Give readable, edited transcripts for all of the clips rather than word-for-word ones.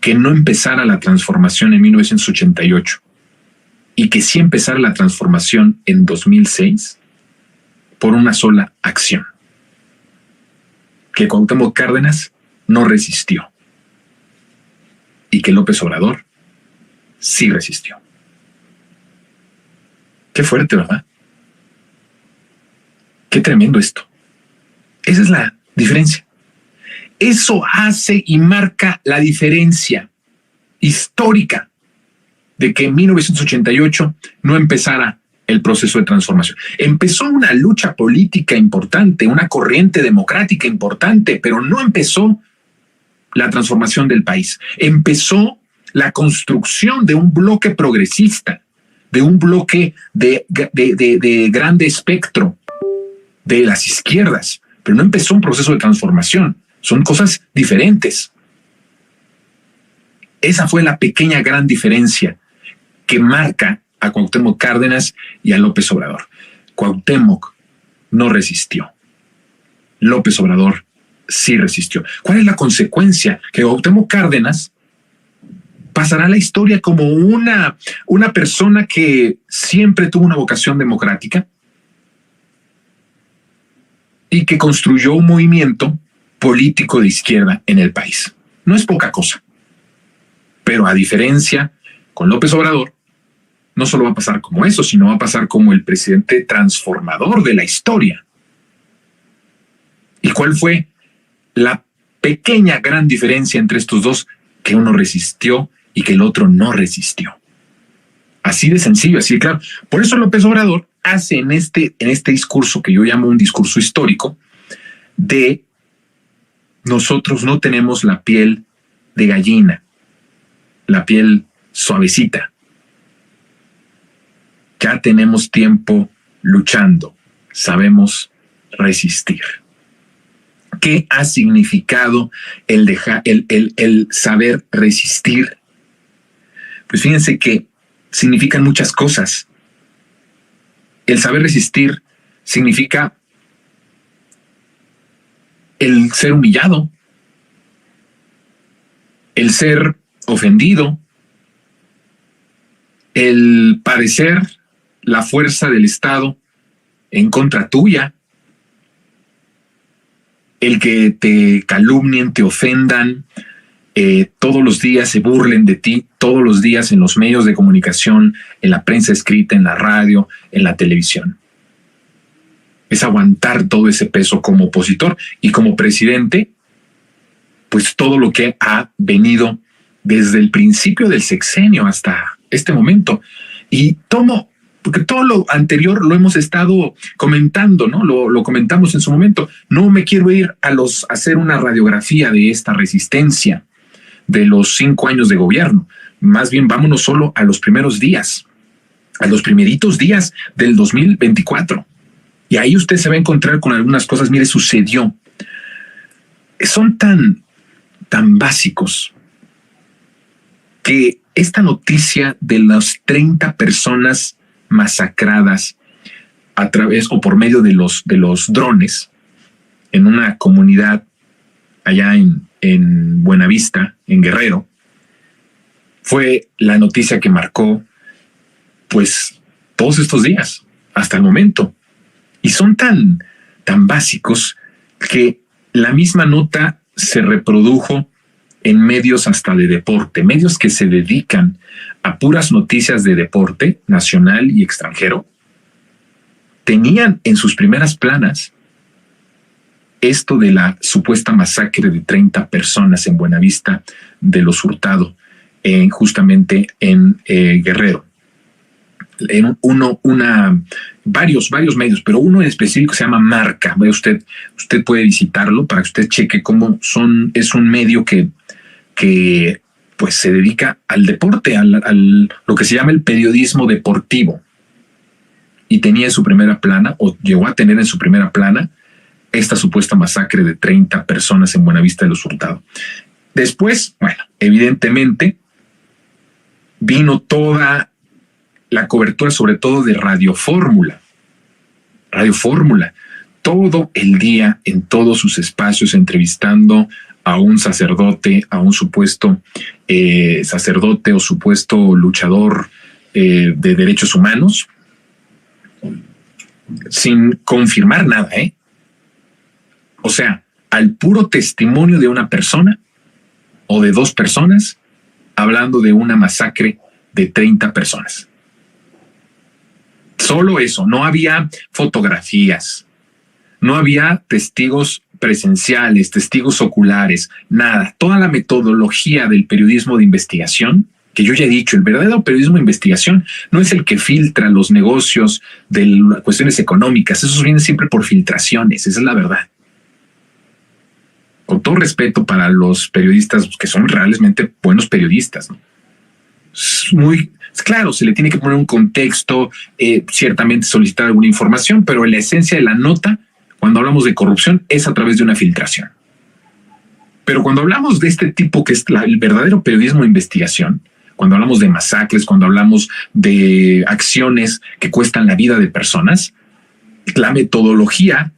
que no empezara la transformación en 1988 y que sí empezara la transformación en 2006 por una sola acción, que Cuauhtémoc Cárdenas no resistió y que López Obrador sí resistió. Qué fuerte, ¿verdad? Qué tremendo esto. Esa es la diferencia. Eso hace y marca la diferencia histórica de que en 1988 no empezara el proceso de transformación. Empezó una lucha política importante, una corriente democrática importante, pero no empezó la transformación del país. Empezó la construcción de un bloque progresista, de un bloque de grande espectro de las izquierdas, pero no empezó un proceso de transformación. Son cosas diferentes. Esa fue la pequeña gran diferencia que marca a Cuauhtémoc Cárdenas y a López Obrador. Cuauhtémoc no resistió. López Obrador sí resistió. ¿Cuál es la consecuencia? Que Cuauhtémoc Cárdenas pasará a la historia como una persona que siempre tuvo una vocación democrática y que construyó un movimiento político de izquierda en el país. No es poca cosa. Pero a diferencia con López Obrador, no solo va a pasar como eso, sino va a pasar como el presidente transformador de la historia. ¿Y cuál fue la pequeña gran diferencia entre estos dos? Que uno resistió y que el otro no resistió. Así de sencillo, así de claro. Por eso López Obrador hace en este discurso que yo llamo un discurso histórico de nosotros no tenemos la piel de gallina, la piel suavecita. Ya tenemos tiempo luchando, sabemos resistir. ¿Qué ha significado el saber resistir? Pues fíjense que significan muchas cosas. El saber resistir significa el ser humillado, el ser ofendido, el padecer la fuerza del Estado en contra tuya, el que te calumnien, te ofendan, todos los días se burlen de ti, todos los días en los medios de comunicación, en la prensa escrita, en la radio, en la televisión. Es aguantar todo ese peso como opositor y como presidente, pues todo lo que ha venido desde el principio del sexenio hasta este momento. Y porque todo lo anterior lo hemos estado comentando, ¿no? Lo comentamos en su momento. No me quiero ir a hacer una radiografía de esta resistencia de los 5 años de gobierno. Más bien vámonos solo a los primeros días, a los primeritos días del 2024. Y ahí usted se va a encontrar con algunas cosas. Mire, sucedió. Son tan básicos que esta noticia de las 30 personas masacradas a través o por medio de los drones en una comunidad allá en Buenavista, en Guerrero, fue la noticia que marcó pues todos estos días hasta el momento. Y son tan básicos que la misma nota se reprodujo en medios hasta de deporte, medios que se dedican a puras noticias de deporte nacional y extranjero, tenían en sus primeras planas esto de la supuesta masacre de 30 personas en Buenavista de los Hurtado, justamente en Guerrero. Varios medios, pero uno en específico se llama Marca. Usted puede visitarlo para que usted cheque cómo es un medio que pues se dedica al deporte, lo que se llama el periodismo deportivo. Y tenía en su primera plana, o llegó a tener en su primera plana, esta supuesta masacre de 30 personas en Buenavista de los Hurtado. Después, bueno, evidentemente, vino toda la cobertura, sobre todo de Radio Fórmula. Radio Fórmula, todo el día, en todos sus espacios, entrevistando a un sacerdote, a un supuesto sacerdote o supuesto luchador de derechos humanos, sin confirmar nada, ¿eh? O sea, al puro testimonio de una persona o de dos personas hablando de una masacre de 30 personas. Solo eso, no había fotografías, no había testigos presenciales, testigos oculares, nada. Toda la metodología del periodismo de investigación, que yo ya he dicho, el verdadero periodismo de investigación no es el que filtra los negocios de las cuestiones económicas, esos vienen siempre por filtraciones, esa es la verdad. Con todo respeto para los periodistas que son realmente buenos periodistas, ¿no? Es muy claro, se le tiene que poner un contexto, ciertamente solicitar alguna información, pero la esencia de la nota, cuando hablamos de corrupción, es a través de una filtración. Pero cuando hablamos de este tipo, que es el verdadero periodismo de investigación, cuando hablamos de masacres, cuando hablamos de acciones que cuestan la vida de personas, la metodología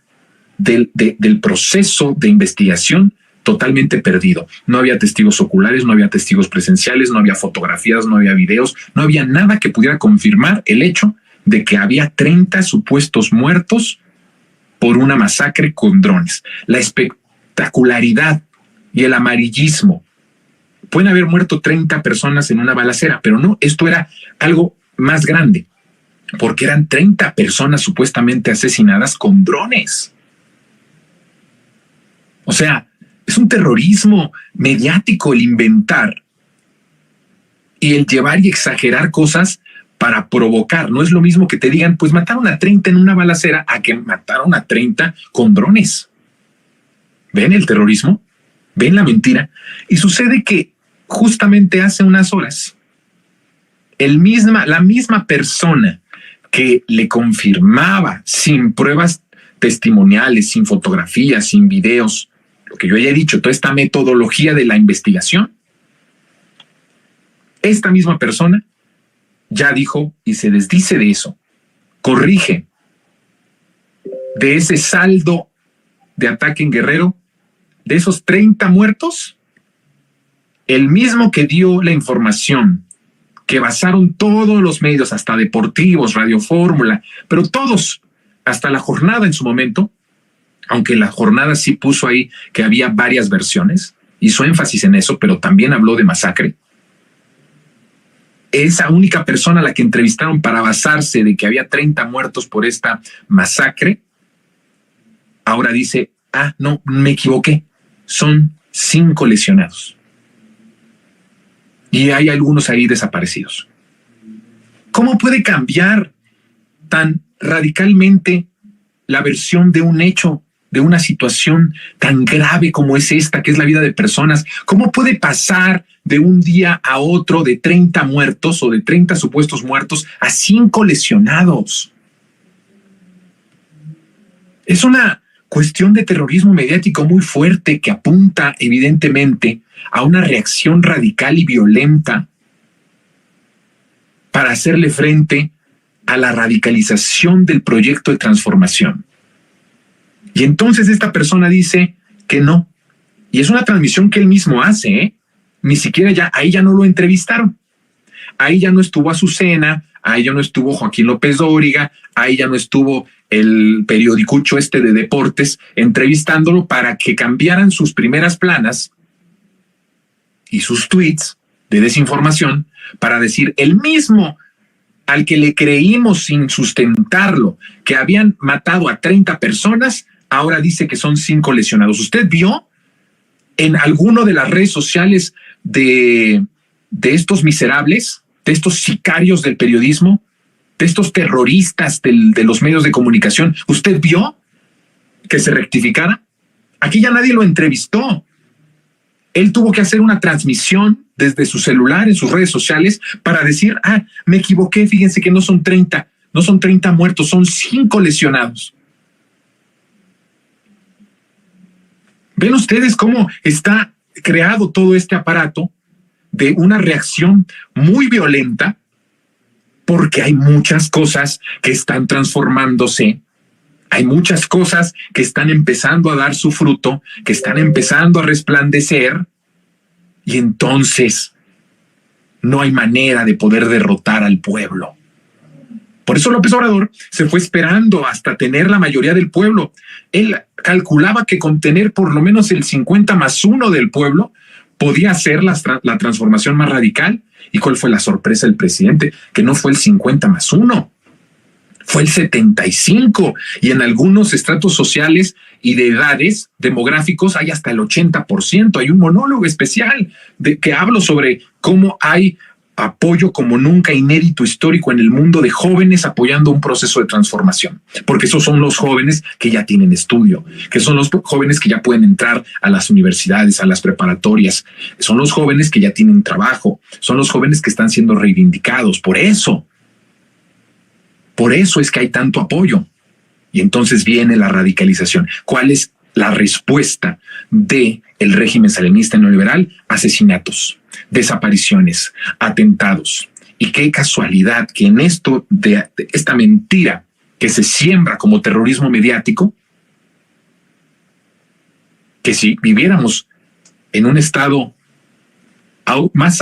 del proceso de investigación totalmente perdido. No había testigos oculares, no había testigos presenciales, no había fotografías, no había videos, no había nada que pudiera confirmar el hecho de que había 30 supuestos muertos por una masacre con drones. La espectacularidad y el amarillismo. Pueden haber muerto 30 personas en una balacera, pero no, esto era algo más grande, porque eran 30 personas supuestamente asesinadas con drones. O sea, es un terrorismo mediático el inventar y el llevar y exagerar cosas para provocar. No es lo mismo que te digan, pues mataron a 30 en una balacera, a que mataron a 30 con drones. ¿Ven el terrorismo? ¿Ven la mentira? Y sucede que justamente hace unas horas, la misma persona que le confirmaba sin pruebas testimoniales, sin fotografías, sin videos, lo que yo ya he dicho, toda esta metodología de la investigación, esta misma persona ya dijo y se desdice de eso, corrige de ese saldo de ataque en Guerrero, de esos 30 muertos, el mismo que dio la información, que basaron todos los medios, hasta deportivos, Radio Fórmula, pero todos, hasta La Jornada en su momento, aunque La Jornada sí puso ahí que había varias versiones, hizo énfasis en eso, pero también habló de masacre. Esa única persona a la que entrevistaron para basarse de que había 30 muertos por esta masacre, ahora dice, no, me equivoqué, son 5 lesionados. Y hay algunos ahí desaparecidos. ¿Cómo puede cambiar tan radicalmente la versión de un hecho, de una situación tan grave como es esta, que es la vida de personas? ¿Cómo puede pasar de un día a otro de 30 muertos o de 30 supuestos muertos a 5 lesionados? Es una cuestión de terrorismo mediático muy fuerte que apunta evidentemente a una reacción radical y violenta para hacerle frente a la radicalización del proyecto de transformación. Y entonces esta persona dice que no. Y es una transmisión que él mismo hace, ¿eh? Ni siquiera ahí ya no lo entrevistaron. Ahí ya no estuvo Azucena, ahí ya no estuvo Joaquín López Dóriga, ahí ya no estuvo el periodicucho de deportes entrevistándolo para que cambiaran sus primeras planas y sus tweets de desinformación para decir el mismo al que le creímos sin sustentarlo que habían matado a 30 personas, ahora dice que son 5 lesionados. ¿Usted vio en alguno de las redes sociales de estos miserables, de estos sicarios del periodismo, de estos terroristas de los medios de comunicación, usted vio que se rectificara? Aquí ya nadie lo entrevistó. Él tuvo que hacer una transmisión desde su celular en sus redes sociales para decir, me equivoqué, fíjense que no son 30 muertos, son 5 lesionados. ¿Ven ustedes cómo está creado todo este aparato de una reacción muy violenta? Porque hay muchas cosas que están transformándose Hay muchas cosas que están empezando a dar su fruto, que están empezando a resplandecer, y entonces no hay manera de poder derrotar al pueblo. Por eso López Obrador se fue esperando hasta tener la mayoría del pueblo. Él calculaba que con tener por lo menos el 50+1 del pueblo podía hacer la transformación más radical. ¿Y cuál fue la sorpresa del presidente? Que no fue el 50+1, fue el 75, y en algunos estratos sociales y de edades demográficos hay hasta el 80%. Hay un monólogo especial de que hablo sobre cómo hay apoyo como nunca inédito histórico en el mundo de jóvenes apoyando un proceso de transformación, porque esos son los jóvenes que ya tienen estudio, que son los jóvenes que ya pueden entrar a las universidades, a las preparatorias, son los jóvenes que ya tienen trabajo, son los jóvenes que están siendo reivindicados. Por eso es que hay tanto apoyo. Y entonces viene la radicalización. ¿Cuál es la respuesta del régimen salinista neoliberal? Asesinatos, desapariciones, atentados. Y qué casualidad que en esto de esta mentira que se siembra como terrorismo mediático, que si viviéramos en un estado más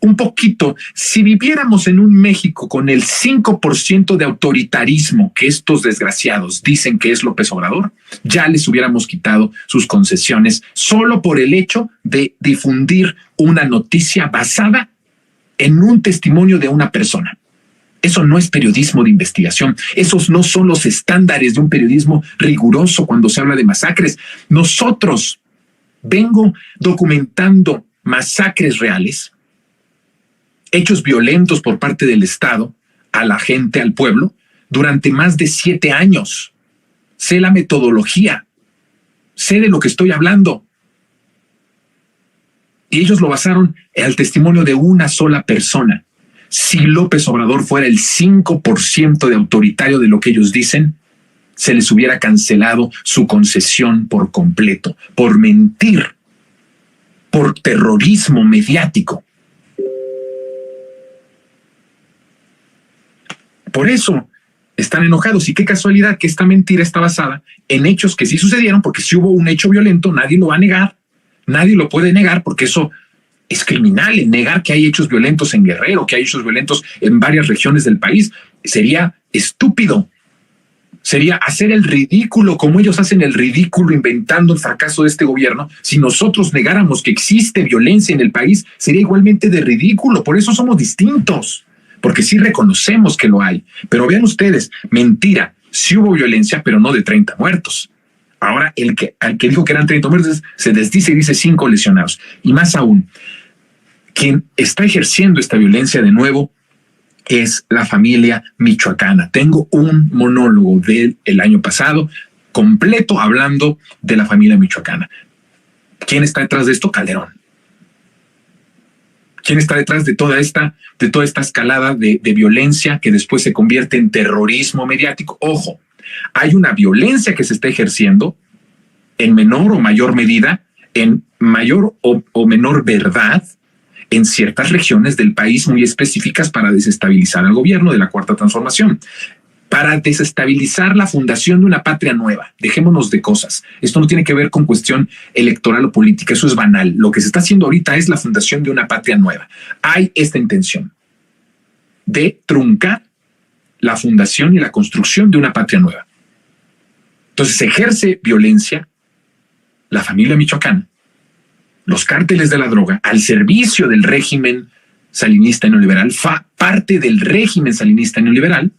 un poquito, si viviéramos en un México con el 5% de autoritarismo que estos desgraciados dicen que es López Obrador, ya les hubiéramos quitado sus concesiones solo por el hecho de difundir una noticia basada en un testimonio de una persona. Eso no es periodismo de investigación. Esos no son los estándares de un periodismo riguroso cuando se habla de masacres. Nosotros vengo documentando masacres reales, hechos violentos por parte del Estado a la gente, al pueblo, durante más de 7 años. Sé la metodología, sé de lo que estoy hablando. Y ellos lo basaron al testimonio de una sola persona. Si López Obrador fuera el 5% de autoritario de lo que ellos dicen, se les hubiera cancelado su concesión por completo, por mentir, por terrorismo mediático. Por eso están enojados. Y qué casualidad que esta mentira está basada en hechos que sí sucedieron, porque si hubo un hecho violento, nadie lo va a negar, nadie lo puede negar, porque eso es criminal. En negar que hay hechos violentos en Guerrero, que hay hechos violentos en varias regiones del país, sería estúpido. Sería hacer el ridículo, como ellos hacen el ridículo inventando el fracaso de este gobierno. Si nosotros negáramos que existe violencia en el país, sería igualmente de ridículo. Por eso somos distintos, porque sí reconocemos que lo hay. Pero vean ustedes, mentira, sí hubo violencia, pero no de 30 muertos. Ahora, al que dijo que eran 30 muertos se desdice y dice 5 lesionados. Y más aún, quien está ejerciendo esta violencia de nuevo es la familia michoacana. Tengo un monólogo del año pasado completo hablando de la familia michoacana. ¿Quién está detrás de esto? Calderón. ¿Quién está detrás de toda esta escalada de violencia que después se convierte en terrorismo mediático? Ojo, hay una violencia que se está ejerciendo en menor o mayor medida, en mayor o menor verdad, en ciertas regiones del país muy específicas para desestabilizar al gobierno de la Cuarta Transformación, para desestabilizar la fundación de una patria nueva. Dejémonos de cosas. Esto no tiene que ver con cuestión electoral o política, eso es banal. Lo que se está haciendo ahorita es la fundación de una patria nueva. Hay esta intención de truncar la fundación y la construcción de una patria nueva. Entonces se ejerce violencia, la familia michoacana, los cárteles de la droga, al servicio del régimen salinista neoliberal, parte del régimen salinista neoliberal,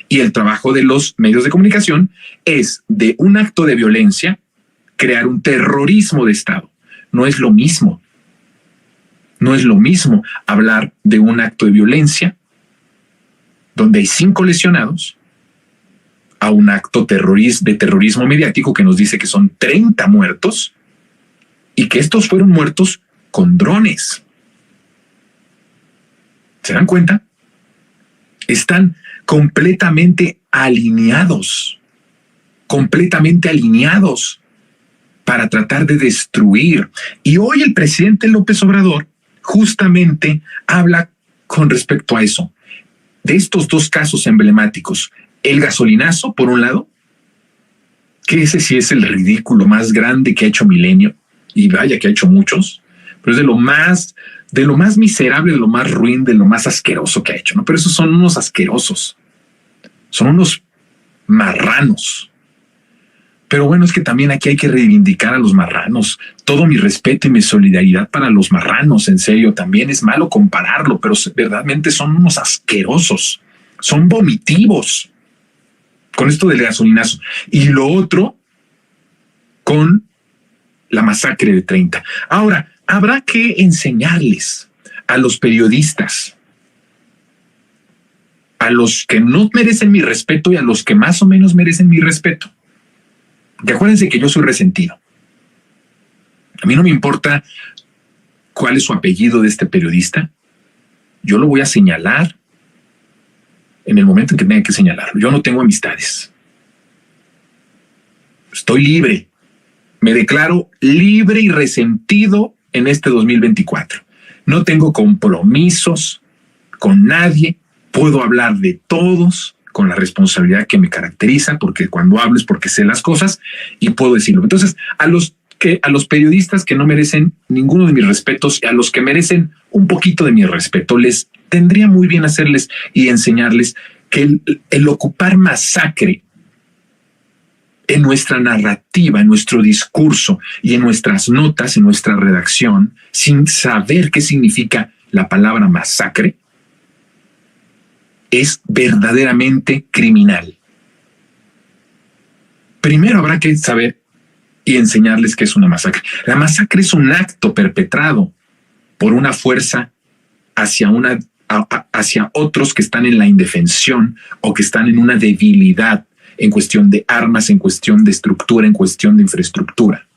y el trabajo de los medios de comunicación es de un acto de violencia crear un terrorismo de Estado. No es lo mismo. No es lo mismo hablar de un acto de violencia donde hay 5 lesionados a un acto de terrorismo mediático que nos dice que son 30 muertos y que estos fueron muertos con drones. ¿Se dan cuenta? Están completamente alineados para tratar de destruir. Y hoy el presidente López Obrador justamente habla con respecto a eso, de estos 2 casos emblemáticos, el gasolinazo por un lado que ese sí es el ridículo más grande que ha hecho Milenio, y vaya que ha hecho muchos, pero es de lo más miserable, de lo más ruin, de lo más asqueroso que ha hecho, ¿no? Pero esos son unos asquerosos, son unos marranos. Pero bueno, es que también aquí hay que reivindicar a los marranos. Todo mi respeto y mi solidaridad para los marranos, en serio. También es malo compararlo, pero verdaderamente son unos asquerosos. Son vomitivos con esto del gasolinazo. Y lo otro con la masacre de 30. Ahora, habrá que enseñarles a los periodistas, a los que no merecen mi respeto y a los que más o menos merecen mi respeto. Que acuérdense que yo soy resentido. A mí no me importa cuál es su apellido de este periodista. Yo lo voy a señalar en el momento en que tenga que señalarlo. Yo no tengo amistades. Estoy libre. Me declaro libre y resentido en este 2024. No tengo compromisos con nadie. Puedo hablar de todos con la responsabilidad que me caracteriza, porque cuando hablo es porque sé las cosas y puedo decirlo. Entonces, a los periodistas que no merecen ninguno de mis respetos y a los que merecen un poquito de mi respeto, les tendría muy bien hacerles y enseñarles que el ocupar masacre en nuestra narrativa, en nuestro discurso y en nuestras notas, en nuestra redacción, sin saber qué significa la palabra masacre, es verdaderamente criminal. Primero habrá que saber y enseñarles qué es una masacre. La masacre es un acto perpetrado por una fuerza hacia otros que están en la indefensión o que están en una debilidad en cuestión de armas, en cuestión de estructura, en cuestión de infraestructura.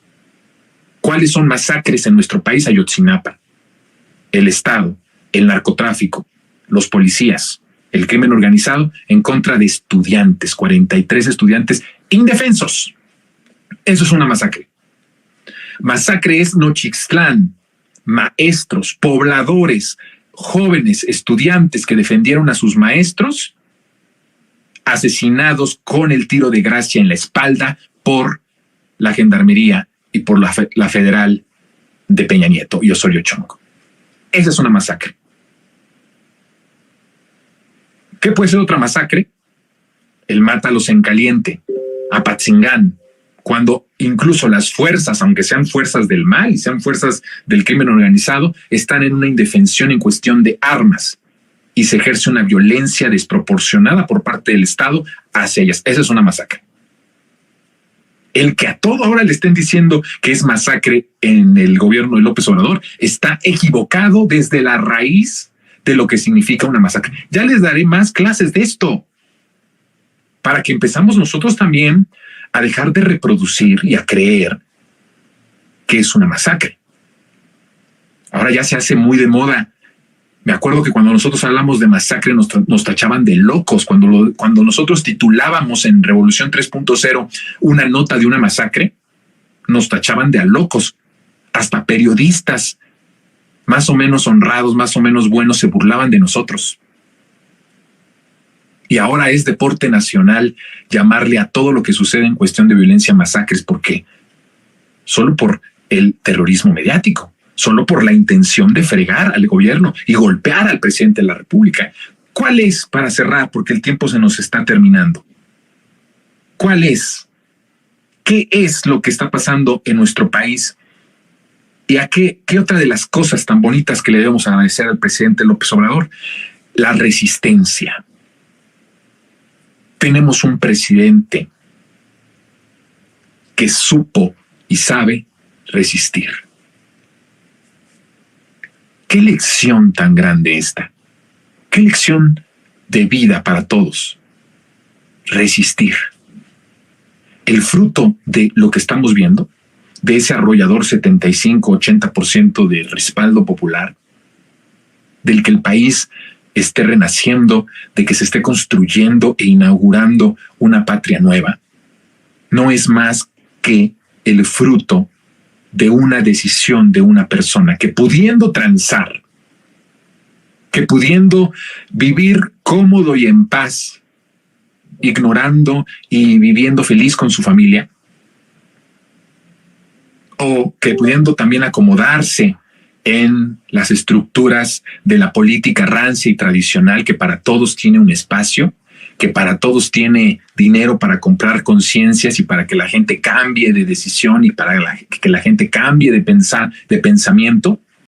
¿Cuáles son masacres en nuestro país? Ayotzinapa, el Estado, el narcotráfico, los policías, el crimen organizado en contra de estudiantes, 43 estudiantes indefensos. Eso es una masacre. Masacre es Nochixtlán, maestros, pobladores, jóvenes, estudiantes que defendieron a sus maestros, asesinados con el tiro de gracia en la espalda por la Gendarmería y por la Federal de Peña Nieto y Osorio Chong. Esa es una masacre. ¿Qué puede ser otra masacre? El Mátalos en Caliente, Apatzingán, cuando incluso las fuerzas, aunque sean fuerzas del mal y sean fuerzas del crimen organizado, están en una indefensión en cuestión de armas y se ejerce una violencia desproporcionada por parte del Estado hacia ellas. Esa es una masacre. El que a todo ahora le estén diciendo que es masacre en el gobierno de López Obrador está equivocado desde la raíz de lo que significa una masacre. Ya les daré más clases de esto para que empezamos nosotros también a dejar de reproducir y a creer que es una masacre. Ahora ya se hace muy de moda. Me acuerdo que cuando nosotros hablamos de masacre nos tachaban de locos. Cuando nosotros titulábamos en Revolución 3.0 una nota de una masacre, nos tachaban de a locos. Hasta periodistas más o menos honrados, más o menos buenos, se burlaban de nosotros. Y ahora es deporte nacional llamarle a todo lo que sucede en cuestión de violencia masacres. ¿Por qué? Solo por el terrorismo mediático, solo por la intención de fregar al gobierno y golpear al presidente de la República. ¿Cuál es, para cerrar, porque el tiempo se nos está terminando? ¿Cuál es? ¿Qué es lo que está pasando en nuestro país? ¿Y a qué otra de las cosas tan bonitas que le debemos agradecer al presidente López Obrador? La resistencia. Tenemos un presidente que supo y sabe resistir. ¿Qué lección tan grande esta? ¿Qué lección de vida para todos? Resistir. El fruto de lo que estamos viendo, de ese arrollador 75-80% de respaldo popular, del que el país esté renaciendo, de que se esté construyendo e inaugurando una patria nueva, no es más que el fruto de una decisión de una persona que, pudiendo transar, que pudiendo vivir cómodo y en paz, ignorando y viviendo feliz con su familia, pudiendo también acomodarse en las estructuras de la política rancia y tradicional, que para todos tiene un espacio, que para todos tiene dinero para comprar conciencias y para que la gente cambie de decisión y para que la gente cambie de pensamiento,